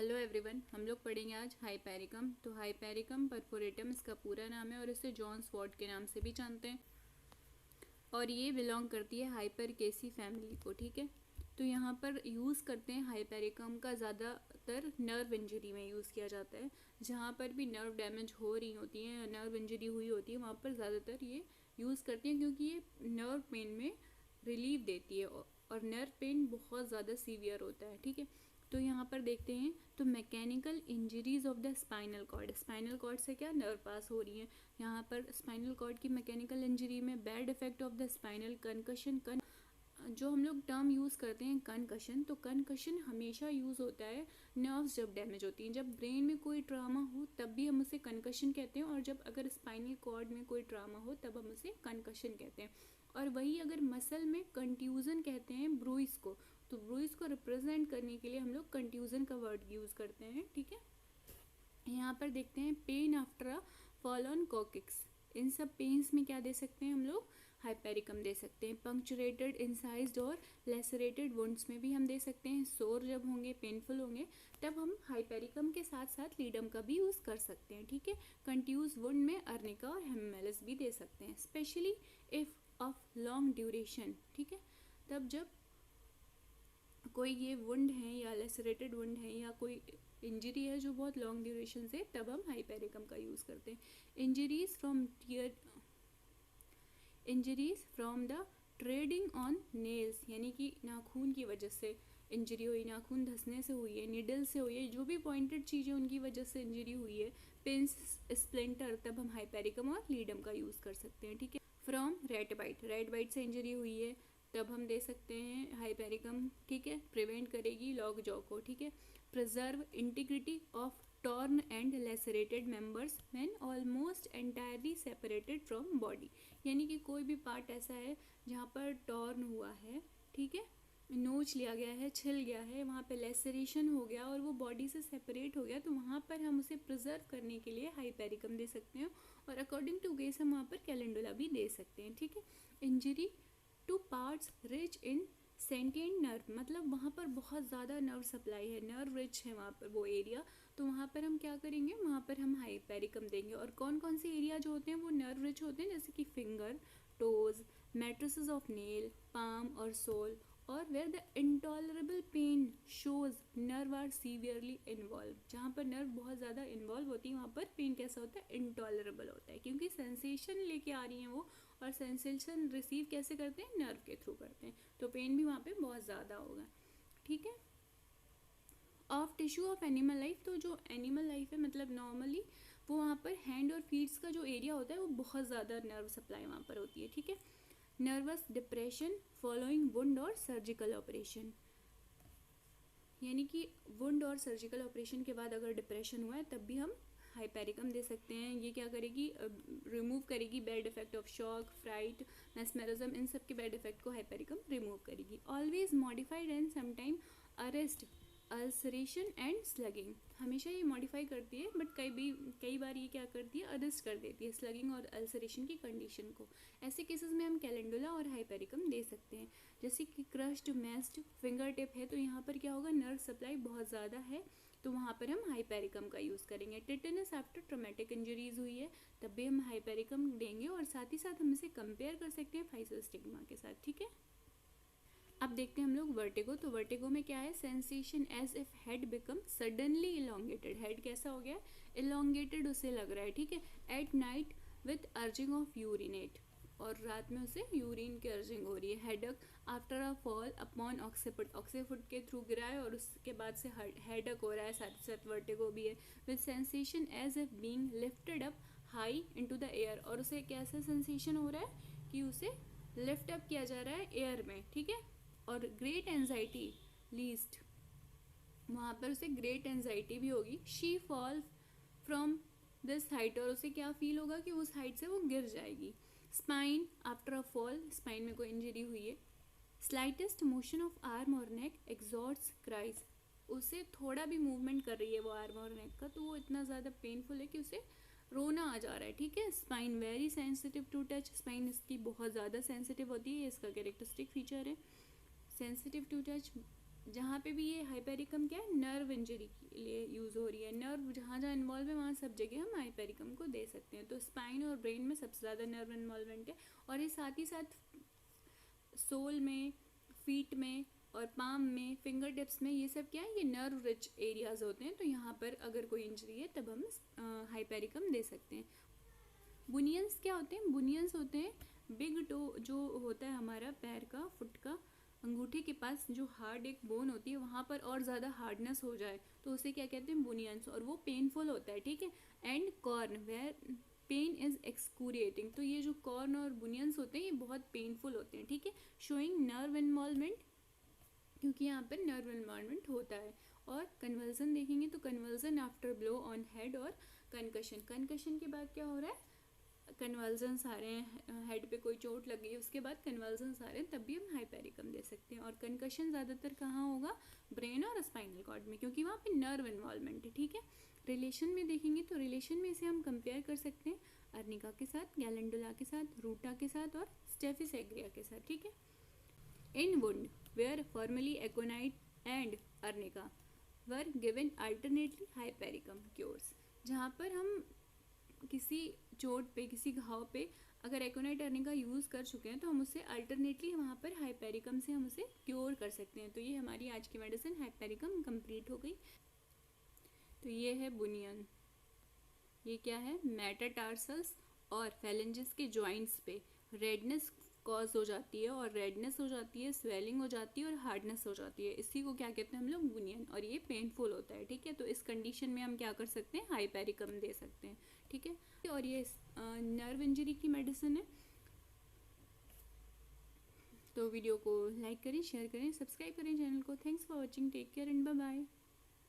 Hello everyone, हम लोग पढ़ेंगे आज हाइपेरिकम। तो हाइपेरिकम परफोरेटम इसका पूरा नाम है और इसे जॉन स्वॉर्ट के नाम से भी जानते हैं और ये बिलोंग करती है हाइपरकेसी फैमिली को। ठीक है, तो यहाँ पर यूज़ करते हैं हाइपेरिकम का ज़्यादातर नर्व इंजरी में यूज़ किया जाता है। जहाँ पर भी नर्व डैमेज हो रही होती है, नर्व इंजरी हुई होती है, वहाँ पर ज़्यादातर ये यूज़ करते हैं क्योंकि ये नर्व पेन में रिलीफ देती है और नर्व पेन बहुत ज़्यादा सीवियर होता है। ठीक है, तो यहाँ पर देखते हैं तो mechanical injuries of the spinal cord से क्या नर्व पास हो रही है। यहाँ पर स्पाइनल कॉर्ड की मैकेनिकल इंजरी में bad effect of the spinal concussion जो हम लोग टर्म यूज़ करते हैं कंकशन, तो कंकशन हमेशा यूज़ होता है नर्व्स जब डैमेज होती हैं। जब ब्रेन में कोई ट्रामा हो तब भी हम उसे कंकशन कहते हैं, और जब अगर स्पाइनल कॉर्ड में कोई ट्रामा हो तब हम उसे कंकशन कहते हैं। और वही अगर मसल में कंट्यूजन कहते हैं ब्रूइस को, तो ब्रूइस को रिप्रेजेंट करने के लिए हम लोग कंट्यूजन का वर्ड यूज़ करते हैं। ठीक है, यहाँ पर देखते हैं pain after a fall on coccyx. इन सब पेन्स में क्या दे सकते हैं हम लोग, हाइपेरिकम दे सकते हैं। पंक्चुरेटेड इंसाइज्ड और लेसरेटेड वुंड्स में भी हम दे सकते हैं। सोर जब होंगे, पेनफुल होंगे, तब हम हाइपेरिकम के साथ साथ लीडम का भी यूज़ कर सकते हैं। ठीक है, कंट्यूज वुंड में अर्निका और हेमेलिस भी दे सकते हैं, specially if of long duration. ठीक है, तब जब कोई ये वुंड है या लेसरेटेड वुंड है या कोई इंजरी है जो बहुत लॉन्ग ड्यूरेशन से, तब हम हाइपेरिकम का यूज़ करते हैं। Injuries from the trading on nails, यानी कि नाखून की वजह से इंजरी हुई, नाखून धंसने से हुई है, निडल से हुई है, जो भी पॉइंटेड चीज़ें उनकी वजह से इंजरी हुई है, पिंस, स्प्लिंटर, तब हम हाइपेरिकम और लीडम का यूज़ कर सकते हैं। ठीक है, फ्रॉम रेड बाइट से इंजरी हुई है तब हम दे सकते हैं हाइपेरिकम। ठीक है, प्रिवेंट करेगी लॉक जॉ को। ठीक है, preserve integrity of torn and lacerated members when almost entirely separated from body, यानी कि कोई भी पार्ट ऐसा है जहाँ पर टॉर्न हुआ है, ठीक है, नोच लिया गया है, छिल गया है, वहाँ पे लेसरेशन हो गया और वो बॉडी से सेपरेट हो गया, तो वहाँ पर हम उसे प्रिजर्व करने के लिए हाइपेरिकम दे सकते हैं। और अकॉर्डिंग टू केस हम वहाँ पर कैलेंडुला भी दे सकते हैं। ठीक है, injury two parts rich in sentient nerve, मतलब वहाँ पर बहुत ज़्यादा नर्व सप्लाई है, नर्व रिच है वहाँ पर वो एरिया, तो वहाँ पर हम क्या करेंगे, वहाँ पर हम हाइपेरिकम देंगे। और कौन कौन से एरिया जो होते हैं वो नर्व रिच होते हैं, जैसे कि finger, toes, matrices of nail, palm और सोल, और where the intolerable pain shows nerve are severely involve, जहाँ पर नर्व बहुत ज़्यादा इन्वॉल्व होती है वहाँ पर पेन कैसा होता है, इंटॉलरेबल होता है, क्योंकि सेंसेशन लेके आ रही हैं वो, और सेंसेशन रिसीव कैसे करते हैं, नर्व के थ्रू करते हैं, तो पेन भी वहाँ पे बहुत ज़्यादा होगा। ठीक है, of tissue of animal life, तो जो एनिमल लाइफ है मतलब नॉर्मली वो वहाँ पर हैंड और फीट्स का जो एरिया होता है वो बहुत ज़्यादा नर्व सप्लाई वहाँ पर होती है। ठीक है, नर्वस डिप्रेशन फॉलोइंग वुंड और सर्जिकल ऑपरेशन, यानी कि वुंड और सर्जिकल ऑपरेशन के बाद अगर डिप्रेशन हुआ है तब भी हम हाइपेरिकम दे सकते हैं। ये क्या करेगी, रिमूव करेगी bad effect of shock, fright, mesmerism, इन सब के बैड इफेक्ट को हाइपेरिकम रिमूव करेगी। Always modified and sometime arrest ulceration and sloughing, हमेशा ये मॉडिफाई करती है बट कई बार ये क्या करती है, अरेस्ट कर देती है स्लगिंग और अल्सरेशन की कंडीशन को। ऐसे केसेस में हम कैलेंडुला और हाइपेरिकम दे सकते हैं। जैसे कि क्रश्ड मैस्ड फिंगर टिप है, तो यहाँ पर क्या होगा, नर्व सप्लाई बहुत ज़्यादा है, तो वहाँ पर हम हाइपेरिकम का यूज़ करेंगे। टिटेनस आफ्टर ट्रोमेटिक इंजरीज हुई है तब भी हम हाइपेरिकम देंगे, और साथ ही साथ हम इसे कंपेयर कर सकते हैं फाइसोस्टिग्मा के साथ। ठीक है, अब देखते हैं हम लोग वर्टिगो। तो वर्टिगो में क्या है, sensation as if head become suddenly elongated, head कैसा हो गया, इलोंगेटेड उसे लग रहा है। ठीक है, at night with urging of urinate, और रात में उसे यूरिन की अर्जिंग हो रही है। Headache after a fall upon occiput के थ्रू गिरा है और उसके बाद से हेडक हो रहा है, साथ साथ वर्टिगो भी है। With sensation as if being lifted up high into the air, और उसे कैसा सेंसेशन हो रहा है कि उसे लिफ्ट अप किया जा रहा है एयर में। ठीक है, और ग्रेट एंजाइटी लीस्ट, वहाँ पर उसे ग्रेट एंजाइटी भी होगी। She fall from this height, और उसे क्या फील होगा कि उस हाइट से वो गिर जाएगी। Spine after a fall, spine में कोई इंजरी हुई है। स्लाइटेस्ट मोशन ऑफ आर्म और नेक एक्सॉर्ट्स क्राइज, उसे थोड़ा भी मूवमेंट कर रही है वो आर्म और नेक का, तो वो इतना ज़्यादा पेनफुल है कि उसे रोना आ जा रहा है। ठीक है, spine very sensitive to touch, spine इसकी बहुत ज़्यादा सेंसिटिव होती है, इसका कैरेक्टरिस्टिक फीचर है। सेंसिटिव टू टच, जहाँ पे भी ये हाइपेरिकम क्या है, नर्व इंजरी के लिए यूज़ हो रही है। नर्व जहाँ जहाँ इन्वॉल्व है वहाँ सब जगह हम हाइपेरिकम को दे सकते हैं। तो स्पाइन और ब्रेन में सबसे ज़्यादा नर्व इन्वॉल्वमेंट है, और ये साथ ही साथ सोल में, फीट में और पाम में, फिंगर टिप्स में, ये सब क्या है, ये नर्व रिच एरियाज होते हैं। तो यहाँ पर अगर कोई इंजरी है तब हम हाइपेरिकम दे सकते हैं। बुनियंस क्या होते हैं? बुनियंस होते हैं बिग टो, जो होता है हमारा पैर का, फुट का अंगूठे के पास जो हार्ड एक बोन होती है, वहाँ पर और ज़्यादा हार्डनेस हो जाए तो उसे क्या कहते हैं? बुनियंस, और वो पेनफुल होता है, ठीक है। And corn where pain is excruciating, तो ये जो कॉर्न और बुनियंस होते हैं ये बहुत पेनफुल होते हैं, ठीक है। शोइंग नर्व इन्वॉल्वमेंट, क्योंकि यहाँ पर नर्व इन्वॉल्वमेंट होता है। और कन्वर्जन देखेंगे तो conversion after blow on head और कंकशन, कंकशन के बाद क्या हो रहा है? कन्वर्जन्स आ रहे हैं, हेड पे कोई चोट लग गई है उसके बाद कन्वर्जन्स आ रहे हैं, तब भी हम हाइपेरिकम दे सकते हैं। और कंकशन ज़्यादातर कहाँ होगा? ब्रेन और स्पाइनल कॉर्ड में, क्योंकि वहाँ पे नर्व इन्वॉल्वमेंट है, ठीक है। रिलेशन में देखेंगे तो रिलेशन में इसे हम कंपेयर कर सकते हैं अर्निका के साथ, गैलेंडुला के साथ, रूटा के साथ और स्टेफिस एग्रिया के साथ, ठीक है। In wound where formerly aconite and arnica were given alternately hypericum cures, जहाँ पर हम किसी चोट पे, किसी घाव पे अगर एकोनाइट अर्निका यूज़ कर चुके हैं तो हम उसे अल्टरनेटली वहाँ पर हाइपेरिकम से हम उसे क्योर कर सकते हैं। तो ये हमारी आज की मेडिसिन हाइपेरिकम कंप्लीट हो गई। तो ये है बुनियन, ये क्या है? मेटाटार्सल्स और फेलेंजेस के जॉइंट्स पे रेडनेस कॉज हो जाती है, और रेडनेस हो जाती है, स्वेलिंग हो जाती है और हार्डनेस हो जाती है, इसी को क्या कहते हैं हम लोग? बुनियन, और ये पेनफुल होता है, ठीक है। तो इस कंडीशन में हम क्या कर सकते हैं? हाइपेरिकम दे सकते हैं, ठीक है। और ये नर्व इंजरी की मेडिसिन है। तो वीडियो को लाइक करें, शेयर करें, सब्सक्राइब करें चैनल को। Thanks for watching, take care and bye bye.